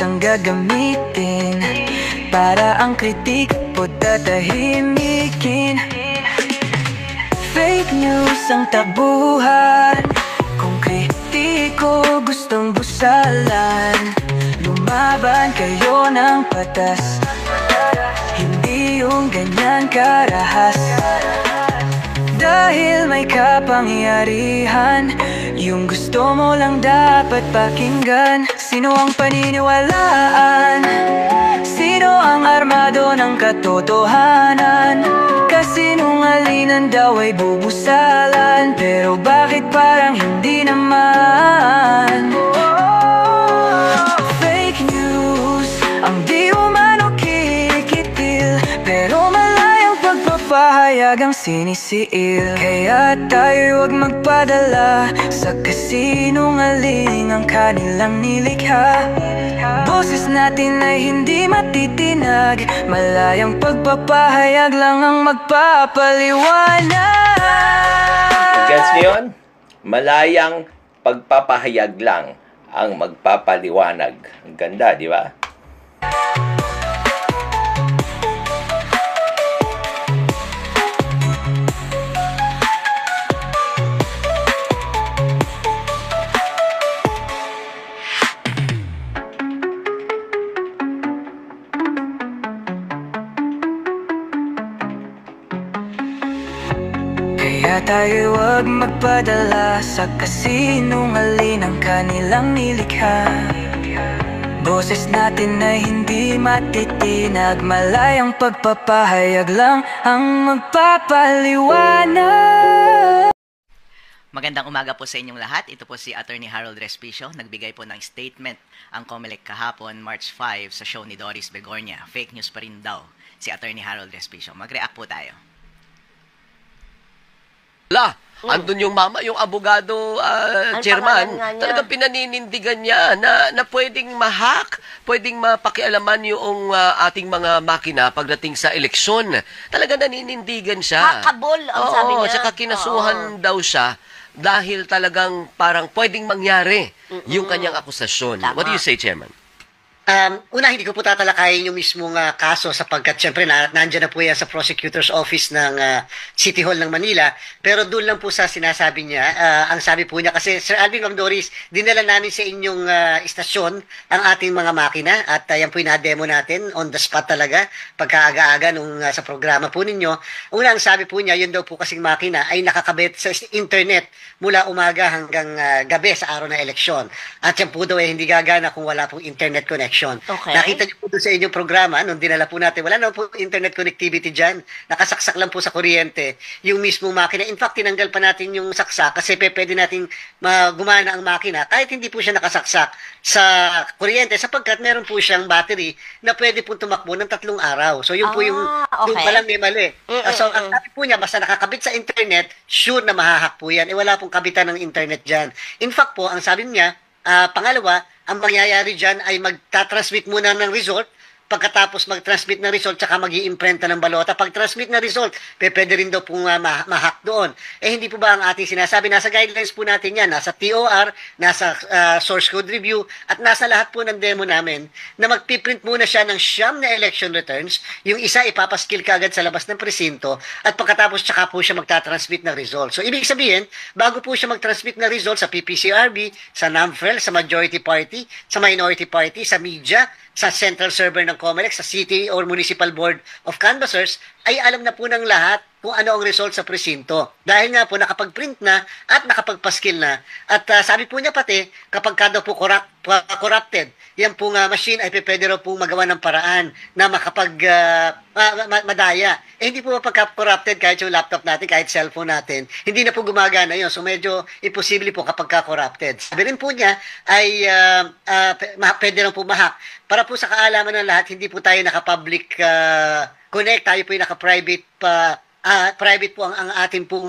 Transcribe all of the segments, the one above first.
ang gagamitin para ang kritik po tatahimikin. Fake news ang tabuhan, kung kritiko gustong busalan. Lumaban kayo ng patas, hindi yung ganyan karahas. Dahil may kapangyarihan, yung gusto mo lang dapat pakinggan. Sino ang paniniwalaan? Sino ang armado ng katotohanan? Kasinungalingan daw ay bubusalan, pero bakit parang hindi naman? Fake news ang di umano kikitil, pero malayang pagpapahayag ang sinisiil. Kaya tayo huwag magpadala sa kasinungaling ang kanilang nilikha. Boses natin ay hindi matitinag, malayang pagpapahayag lang ang magpapaliwanag. Gets niyo yun? Malayang pagpapahayag lang ang magpapaliwanag. Ang ganda, di ba? Kaya tayo huwag magpadala sa kasinungaling ang kanilang nilikha. Boses natin ay hindi matitinag, malayang pagpapahayag lang ang magpapaliwanag. Magandang umaga po sa inyong lahat. Ito po si Attorney Harold Respicio. Nagbigay po ng statement ang COMELEC kahapon, March 5, sa show ni Doris Begornia. Fake news pa rin daw si Attorney Harold Respicio. Mag-react po tayo. Andun yung mama, yung abogado chairman, talagang pinaninindigan niya na pwedeng ma-hack, pwedeng mapakialaman yung ating mga makina pagdating sa eleksyon. Talagang naninindigan siya. Hakabol ang sabi niya. Oo, saka kinasuhan daw siya dahil talagang parang pwedeng mangyari yung kanyang akusasyon. Tama. What do you say, Chairman? Una, hindi ko po tatalakayin yung mismong kaso sapagkat syempre nandiyan na po yan sa prosecutor's office ng City Hall ng Manila. Pero doon lang po sa sinasabi niya, ang sabi po niya, kasi Sir Alvin, Ma'am Doris, dinala namin sa inyong istasyon ang ating mga makina at yan po yung na-demo natin on the spot talaga pagkaaga-aga nung sa programa po ninyo. Una, ang sabi po niya, yun daw po kasing makina ay nakakabit sa internet mula umaga hanggang gabi sa araw na eleksyon. At yan po daw ay hindi gagana kung wala pong internet connection. Okay. Nakita niyo po doon sa inyong programa, nung dinala po natin, wala na po internet connectivity dyan. Nakasaksak lang po sa kuryente yung mismong makina. In fact, tinanggal pa natin yung saksak kasi pwede nating gumana ang makina kahit hindi po siya nakasaksak sa kuryente sapagkat meron po siyang battery na pwede po tumakbo ng 3 araw. So yun po yung okay. yung palang may mali. So ang sabi po niya, basta nakakabit sa internet, sure na mahahak po yan. Wala pong kabitan ng internet dyan. In fact po, ang sabi niya, pangalawa, ang mangyayari dyan ay magtatransmit muna ng result. Pagkatapos mag-transmit ng result, tsaka mag-iimprenta ng balota. Pag-transmit ng result, pwede rin daw pong ma-hack doon. Hindi po ba ang ating sinasabi? Nasa guidelines po natin yan. Nasa TOR, nasa source code review, at nasa lahat po ng demo namin na magpiprint muna siya ng siyam na election returns. Yung isa, ipapaskill ka agad sa labas ng presinto, at pagkatapos, tsaka po siya magtatransmit ng result. So, ibig sabihin, bago po siya mag-transmit ng result sa PPCRB, sa NAMFREL, sa majority party, sa minority party, sa media, sa central server ng COMELEC, sa City or Municipal Board of Canvassers, ay alam na po ng lahat kung ano ang result sa presinto. Dahil nga po nakapag-print na at nakapagpaskil na. At sabi po niya pati, kapag ka daw po corrupted, yan pong machine ay pwede raw po magawa ng paraan na madaya. Hindi po pagka-corrupted kahit yung laptop natin, kahit cellphone natin, hindi na po gumagana yun. So medyo imposible po kapag ka-corrupted. Sabi rin po niya ay pwede raw po ma-hack. Para po sa kaalaman ng lahat, hindi po tayo naka-public connect, tayo po yung naka-private private po ang ating pong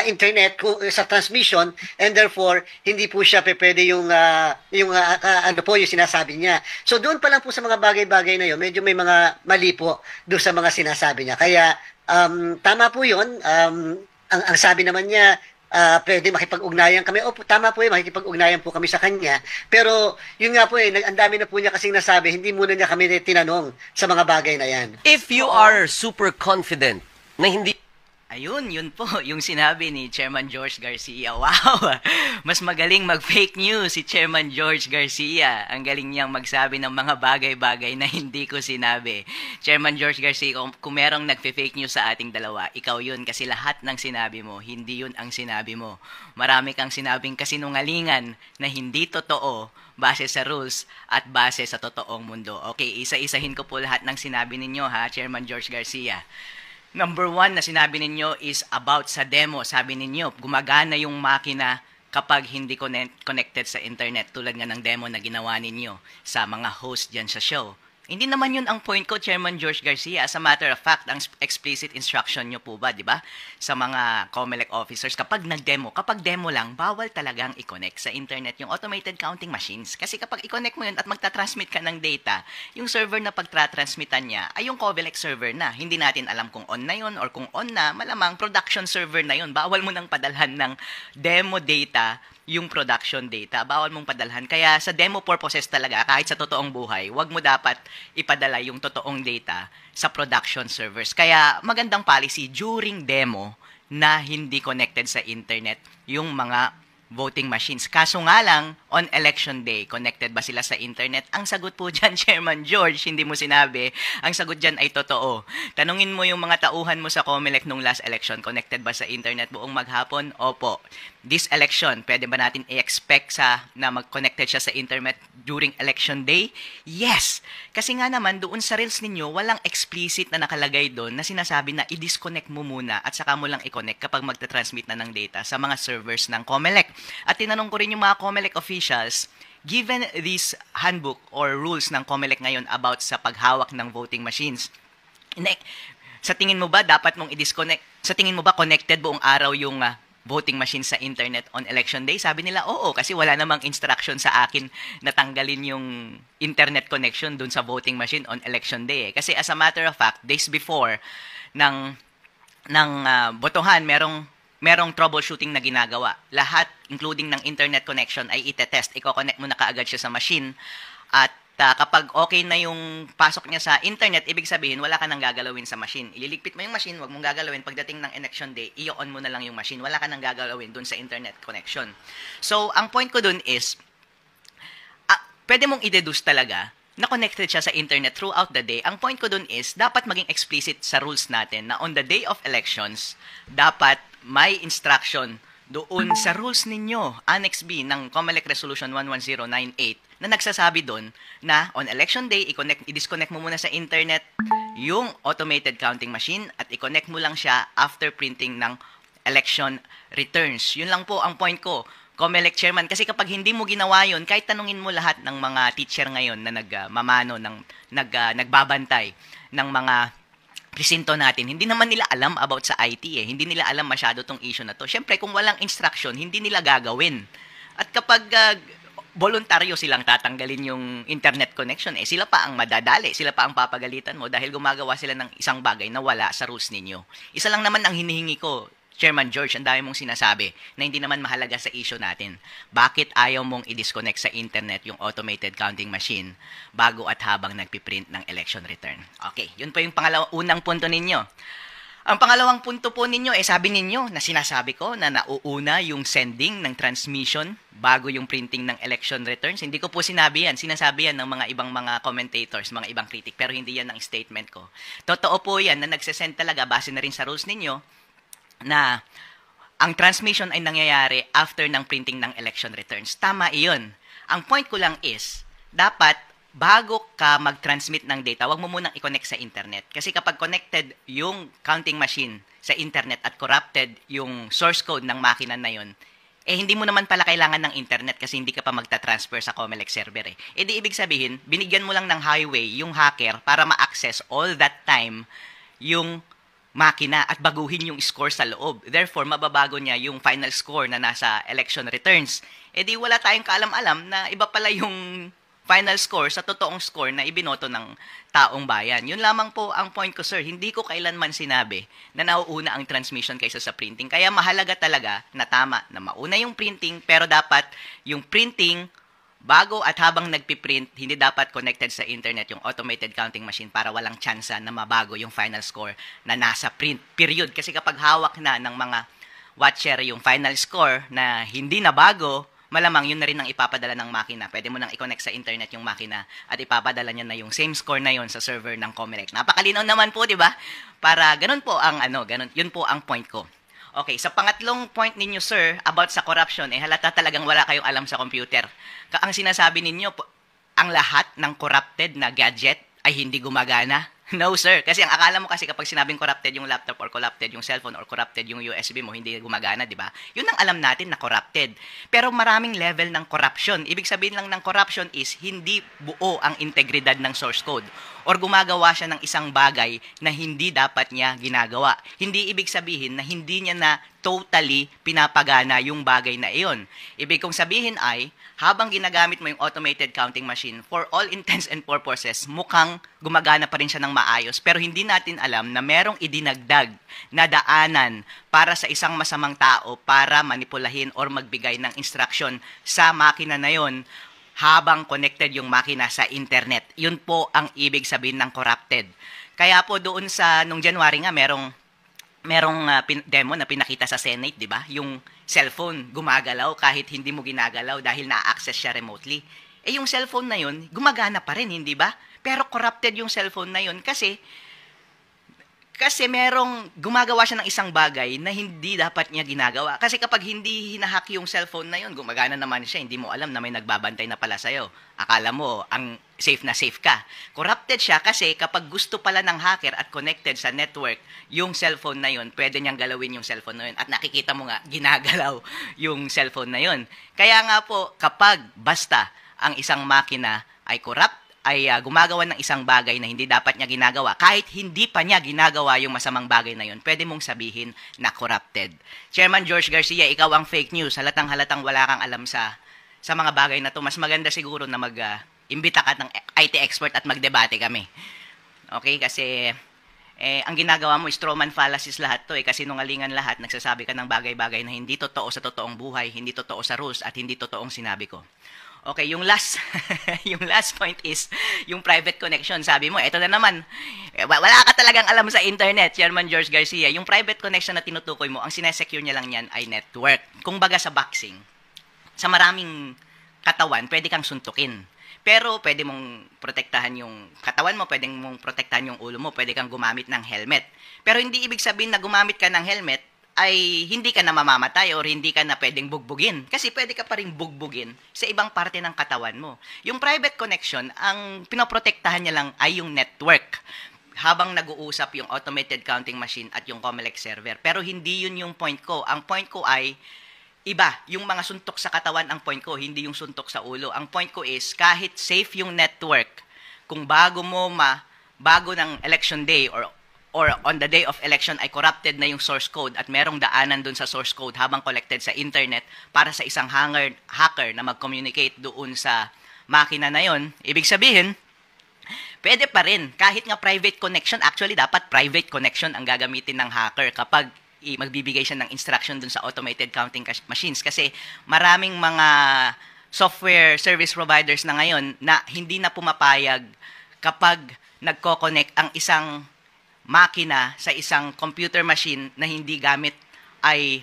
internet sa transmission, and therefore hindi po siya pwede yung ano po yung sinasabi niya. So doon pa lang po sa mga bagay-bagay na yun, medyo may mga mali po doon sa mga sinasabi niya. Kaya tama po yun. Ang sabi naman niya, pwede makipag-ugnayan kami. Opo, tama po makikipag-ugnayan po kami sa kanya. Pero, yun nga po ang dami na po niya kasing nasabi, hindi muna niya kami tinanong sa mga bagay na yan. If you are super confident na hindi Ayun, yun po, yung sinabi ni Chairman George Garcia. Wow! Mas magaling mag-fake news si Chairman George Garcia. Ang galing niyang magsabi ng mga bagay-bagay na hindi ko sinabi. Chairman George Garcia, kung merong nagfe-fake news sa ating dalawa, ikaw yun kasi lahat ng sinabi mo, hindi yun ang sinabi mo. Marami kang sinabing kasinungalingan na hindi totoo base sa rules at base sa totoong mundo. Okay, isa-isahin ko po lahat ng sinabi ninyo ha, Chairman George Garcia. Number 1 na sinabi ninyo is about sa demo. Sabi ninyo, gumagana yung makina kapag hindi connected sa internet tulad nga ng demo na ginawa ninyo sa mga host dyan sa show. Hindi naman yun ang point ko, Chairman George Garcia. As a matter of fact, ang explicit instruction nyo po ba, di ba? Sa mga COMELEC officers, kapag demo lang, bawal talagang i-connect sa internet yung automated counting machines. Kasi kapag i-connect mo yun at magta-transmit ka ng data, yung server na pagtra-transmitan niya ay yung COMELEC server na. Hindi natin alam kung on na yun or kung on na, malamang production server na yun. Bawal mo nang padalhan ng demo data yung production data, bawal mong padalhan. Kaya sa demo purposes talaga, kahit sa totoong buhay, wag mo dapat ipadala yung totoong data sa production servers. Kaya magandang policy during demo na hindi connected sa internet yung mga voting machines. Kaso nga lang, on election day, connected ba sila sa internet? Ang sagot po dyan, Chairman George, hindi mo sinabi. Ang sagot dyan ay totoo. Tanungin mo yung mga tauhan mo sa COMELEC nung last election, connected ba sa internet buong maghapon? Opo. This election, pwede ba natin i-expect na mag-connected siya sa internet during election day? Yes! Kasi nga naman, doon sa reels ninyo, walang explicit na nakalagay doon na sinasabi na i-disconnect mo muna at saka mo lang i-connect kapag magta-transmit na ng data sa mga servers ng COMELEC. At tinanong ko rin yung mga COMELEC officials, given this handbook or rules ng COMELEC ngayon about sa paghawak ng voting machines, sa tingin mo ba dapat mong i-disconnect? Sa tingin mo ba connected buong araw yung voting machine sa internet on election day? Sabi nila, oo, kasi wala namang instruction sa akin na tanggalin yung internet connection dun sa voting machine on election day. Kasi as a matter of fact, days before ng botohan, merong troubleshooting na ginagawa. Lahat, including ng internet connection, ay itetest. Iko-connect mo na kaagad siya sa machine. At kapag okay na yung pasok niya sa internet, ibig sabihin, wala ka nang gagalawin sa machine. Ililigpit mo yung machine, wag mong gagalawin. Pagdating ng election day, i-on mo na lang yung machine. Wala ka nang gagalawin dun sa internet connection. So, ang point ko dun is, pwede mong i-deduce talaga na connected siya sa internet throughout the day. Ang point ko dun is, dapat maging explicit sa rules natin na on the day of elections, dapat may instruction doon sa rules ninyo, Annex B ng COMELEC Resolution 11098, na nagsasabi doon na on election day, i-disconnect mo muna sa internet yung automated counting machine at i-connect mo lang siya after printing ng election returns. Yun lang po ang point ko, COMELEC Chairman. Kasi kapag hindi mo ginawa yun, kahit tanungin mo lahat ng mga teacher ngayon na nagbabantay ng mga presinto natin, hindi naman nila alam about sa IT eh. Hindi nila alam masyado tong issue na to. Siyempre, kung walang instruction, hindi nila gagawin. At kapag voluntaryo silang tatanggalin yung internet connection, sila pa ang madadali, sila pa ang papagalitan mo dahil gumagawa sila ng isang bagay na wala sa rules ninyo. Isa lang naman ang hinihingi ko, Chairman George, ang dami mong sinasabi na hindi naman mahalaga sa issue natin. Bakit ayaw mong i-disconnect sa internet yung automated counting machine bago at habang nagpiprint ng election return? Okay, yun po yung unang punto ninyo. Ang pangalawang punto po ninyo, sabi ninyo na sinasabi ko na nauuna yung sending ng transmission bago yung printing ng election returns. Hindi ko po sinabi yan. Sinasabi yan ng mga ibang mga commentators, mga ibang critic, pero hindi yan ang statement ko. Totoo po yan na nagsesend talaga base na rin sa rules ninyo na ang transmission ay nangyayari after ng printing ng election returns. Tama iyon. Ang point ko lang is, dapat bago ka mag-transmit ng data, wag mo munang i-connect sa internet. Kasi kapag connected yung counting machine sa internet at corrupted yung source code ng makina na yun, hindi mo naman pala kailangan ng internet kasi hindi ka pa magta-transfer sa COMELEC server. Di ibig sabihin, binigyan mo lang ng highway yung hacker para ma-access all that time yung makina at baguhin yung score sa loob. Therefore, mababago niya yung final score na nasa election returns. Di wala tayong kaalam-alam na iba pala yung final score sa totoong score na ibinoto ng taong bayan. Yun lamang po ang point ko, sir. Hindi ko kailanman sinabi na nauuna ang transmission kaysa sa printing. Kaya mahalaga talaga na tama na mauna yung printing, pero dapat yung printing bago at habang nagpiprint, hindi dapat connected sa internet yung automated counting machine para walang tsansa na mabago yung final score na nasa print. Period. Kasi kapag hawak na ng mga watcher yung final score na hindi na bago, malamang yun na rin ang ipapadala ng makina. Pwede mo nang i-connect sa internet yung makina at ipapadala niya na yung same score na yun sa server ng Comelec. Napakalinaw naman po, di ba? Para ganun po ang ganun. Yun po ang point ko. Okay, sa pangatlong point ninyo, sir, about sa corruption, halata talagang wala kayong alam sa computer. Ang sinasabi ninyo, ang lahat ng corrupted na gadget ay hindi gumagana. No, sir. Kasi ang akala mo kasi kapag sinabing corrupted yung laptop or corrupted yung cellphone or corrupted yung USB mo, hindi gumagana, di ba? Yun ang alam natin na corrupted. Pero maraming level ng corruption. Ibig sabihin lang ng corruption is hindi buo ang integridad ng source code or gumagawa siya ng isang bagay na hindi dapat niya ginagawa. Hindi ibig sabihin na hindi niya na totally pinapagana yung bagay na iyon. Ibig kong sabihin ay, habang ginagamit mo yung automated counting machine, for all intents and purposes, mukhang gumagana pa rin siya ng maayos. Pero hindi natin alam na merong idinagdag na daanan para sa isang masamang tao para manipulahin or magbigay ng instruction sa makina na yon habang connected yung makina sa internet. Yun po ang ibig sabihin ng corrupted. Kaya po doon sa, nung January nga, merong demo na pinakita sa Senate, di ba? Yung cellphone gumagalaw kahit hindi mo ginagalaw dahil na-access siya remotely. Yung cellphone na yun, gumagana pa rin, hindi ba? Pero corrupted yung cellphone na yun kasi merong gumagawa siya ng isang bagay na hindi dapat niya ginagawa. Kasi kapag hindi hinahack yung cellphone na yun, gumagana naman siya, hindi mo alam na may nagbabantay na pala sa'yo. Akala mo, ang safe na safe ka. Corrupted siya kasi kapag gusto pala ng hacker at connected sa network yung cellphone na yun, pwede niyang galawin yung cellphone na yun. At nakikita mo nga, ginagalaw yung cellphone na yun. Kaya nga po, kapag basta ang isang makina ay corrupt, ay gumagawa ng isang bagay na hindi dapat niya ginagawa, kahit hindi pa niya ginagawa yung masamang bagay na yun, pwede mong sabihin na corrupted. Chairman George Garcia, ikaw ang fake news. Halatang-halatang wala kang alam sa mga bagay na to. Mas maganda siguro na mag-imbita ka ng IT expert at magdebate kami. Okay? Kasi ang ginagawa mo, strawman fallacies lahat to kasi nungalingan lahat, nagsasabi ka ng bagay-bagay na hindi totoo sa totoong buhay, hindi totoo sa rules, at hindi totoong sinabi ko. Okay, yung last point is yung private connection. Sabi mo, eto na naman, wala ka talagang alam sa internet, Chairman George Garcia. Yung private connection na tinutukoy mo, ang sinesecure niya lang yan ay network. Kung baga sa boxing, sa maraming katawan, pwede kang suntukin. Pero pwede mong protektahan yung katawan mo, pwede mong protektahan yung ulo mo, pwede kang gumamit ng helmet. Pero hindi ibig sabihin na gumamit ka ng helmet ay hindi ka na mamamatay or hindi ka na pwedeng bugbugin. Kasi pwede ka pa rin bugbugin sa ibang parte ng katawan mo. Yung private connection, ang pinoprotektahan niya lang ay yung network habang nag-uusap yung automated counting machine at yung Comelec server. Pero hindi yun yung point ko. Ang point ko ay iba. Yung mga suntok sa katawan ang point ko, hindi yung suntok sa ulo. Ang point ko is kahit safe yung network, kung bago ng election day or on the day of election ay corrupted na yung source code at merong daanan dun sa source code habang collected sa internet para sa isang hacker na mag-communicate doon sa makina na yon, ibig sabihin, pwede pa rin. Kahit nga private connection, actually dapat private connection ang gagamitin ng hacker kapag magbibigay siya ng instruction dun sa automated counting machines. Kasi maraming mga software service providers na ngayon na hindi na pumapayag kapag nagko-connect ang isang makina sa isang computer machine na hindi gamit ay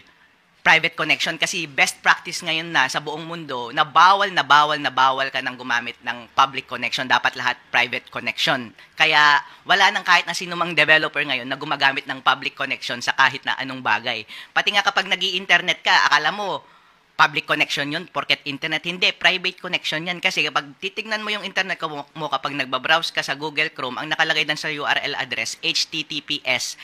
private connection. Kasi best practice ngayon na sa buong mundo na bawal ka nang gumamit ng public connection. Dapat lahat private connection. Kaya wala nang kahit na sino mang developer ngayon na gumagamit ng public connection sa kahit na anong bagay. Pati nga kapag nag-i-internet ka, akala mo public connection yun, porket internet. Hindi, private connection yan. Kasi kapag titignan mo yung internet mo kapag nagbabrowse ka sa Google Chrome, ang nakalagay dan sa URL address, https://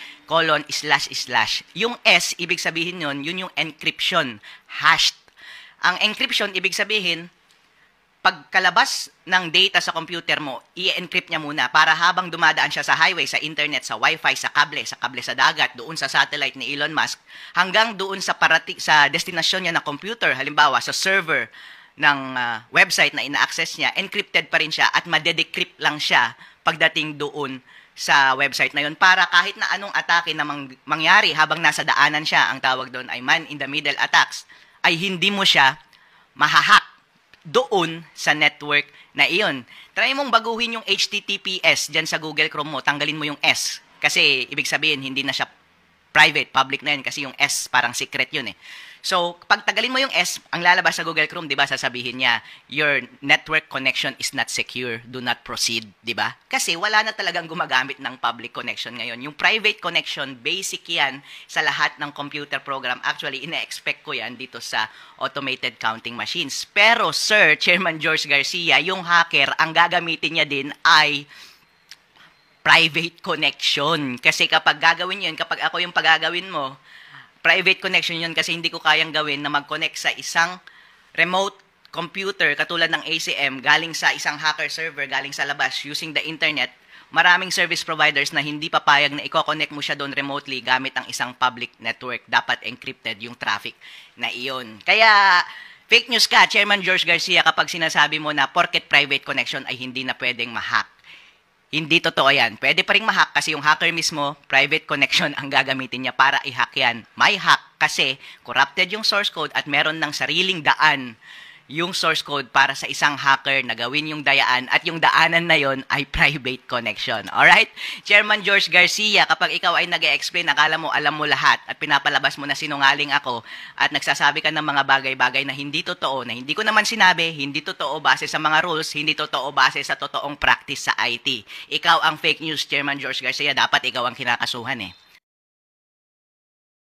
yung S, ibig sabihin yun yung encryption, hashed. Ang encryption, ibig sabihin, pagkalabas ng data sa computer mo, i-encrypt niya muna para habang dumadaan siya sa highway, sa internet, sa wifi, sa kable sa dagat, doon sa satellite ni Elon Musk, hanggang doon sa destinasyon niya na computer, halimbawa sa server website na ina-access niya, encrypted pa rin siya at madedecrypt lang siya pagdating doon sa website na yun para kahit na anong atake na mangyari habang nasa daanan siya, ang tawag doon ay man-in-the-middle attacks, ay hindi mo siya mahahack doon sa network na iyon. Try mong baguhin yung HTTPS dyan sa Google Chrome mo, tanggalin mo yung S. Kasi ibig sabihin, hindi na siya private, public na yun kasi yung S parang secret yun eh. So, pag tagalin mo yung S, ang lalabas sa Google Chrome, di ba, sasabihin niya, your network connection is not secure, do not proceed, di ba? Kasi wala na talagang gumagamit ng public connection ngayon. Yung private connection, basic yan sa lahat ng computer program. Actually, ina-expect ko yan dito sa automated counting machines. Pero, Sir, Chairman George Garcia, yung hacker, ang gagamitin niya din ay private connection. Kasi kapag gagawin yun, kapag ako yung pagagawin mo, private connection yun kasi hindi ko kayang gawin na mag-connect sa isang remote computer katulad ng ACM galing sa isang hacker server, galing sa labas using the internet. Maraming service providers na hindi papayag na i-connect mo siya doon remotely gamit ang isang public network. Dapat encrypted yung traffic na iyon. Kaya fake news ka, Chairman George Garcia, kapag sinasabi mo na porket private connection ay hindi na pwedeng ma-hack. Hindi totoo yan. Pwede pa rin ma-hack kasi yung hacker mismo, private connection ang gagamitin niya para i-hack yan. May hack kasi corrupted yung source code at meron ng sariling daan yung source code para sa isang hacker na gawin yung dayaan at yung daanan na yon ay private connection. Alright? Chairman George Garcia, kapag ikaw ay nag-explain, akala mo alam mo lahat at pinapalabas mo na sinungaling ako at nagsasabi ka ng mga bagay-bagay na hindi totoo, na hindi ko naman sinabi, hindi totoo base sa mga rules, hindi totoo base sa totoong practice sa IT. Ikaw ang fake news, Chairman George Garcia, dapat ikaw ang kinakasuhan eh.